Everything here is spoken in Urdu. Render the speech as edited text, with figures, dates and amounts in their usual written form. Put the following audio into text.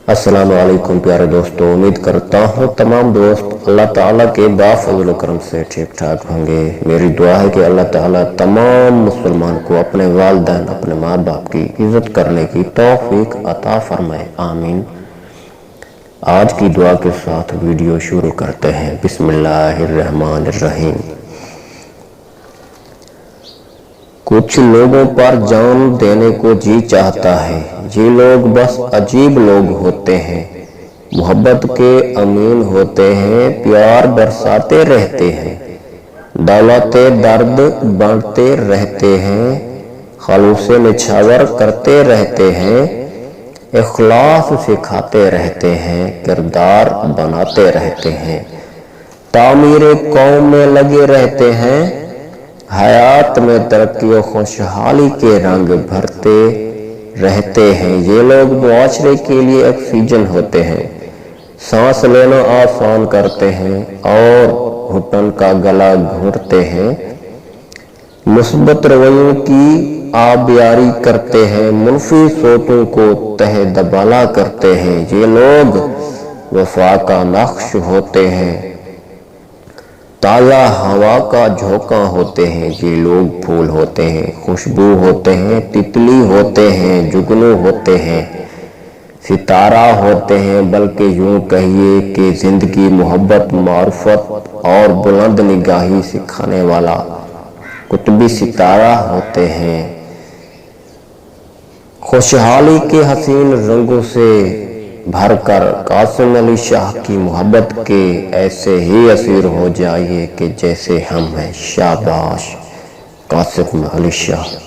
السلام علیکم پیارے دوستوں، امید کرتا ہوں تمام دوست اللہ تعالیٰ کے بافضل و کرم سے ٹھیک ٹھاک ہوں گے۔ میری دعا ہے کہ اللہ تعالیٰ تمام مسلمان کو اپنے والدین، اپنے ماں باپ کی عزت کرنے کی توفیق عطا فرمائے، آمین۔ آج کی دعا کے ساتھ ویڈیو شروع کرتے ہیں۔ بسم اللہ الرحمن الرحیم۔ کچھ لوگوں پر جان دینے کو جی چاہتا ہے، یہ لوگ بس عجیب لوگ ہوتے ہیں، محبت کے امین ہوتے ہیں، پیار برساتے رہتے ہیں، دولت درد بانٹتے رہتے ہیں، خلوص نچھاور کرتے رہتے ہیں، اخلاص سکھاتے رہتے ہیں، کردار بناتے رہتے ہیں، تعمیر قوم میں لگے رہتے ہیں، حیات میں ترقی و خوشحالی کے رنگ بھرتے رہتے ہیں۔ یہ لوگ معاشرے کے لیے آکسیجن ہوتے ہیں، سانس لینا آسان کرتے ہیں اور گھٹن کا گلا گھونٹتے ہیں، مثبت رویوں کی آبیاری کرتے ہیں، منفی سوچوں کو تہ دبالا کرتے ہیں۔ یہ لوگ وفا کا نقش ہوتے ہیں، تازہ ہوا کا جھونکا ہوتے ہیں۔ یہ لوگ پھول ہوتے ہیں، خوشبو ہوتے ہیں، تتلی ہوتے ہیں، جگنو ہوتے ہیں، ستارہ ہوتے ہیں، بلکہ یوں کہیے کہ زندگی، محبت، معرفت اور بلند نگاہی سکھانے والا قطبی ستارہ ہوتے ہیں۔ خوشحالی کے حسین رنگوں سے بھر کر قاسم علی شاہ کی محبت کے ایسے ہی اسیر ہو جائیے کہ جیسے ہم ہیں۔ شاباش قاسم علی شاہ۔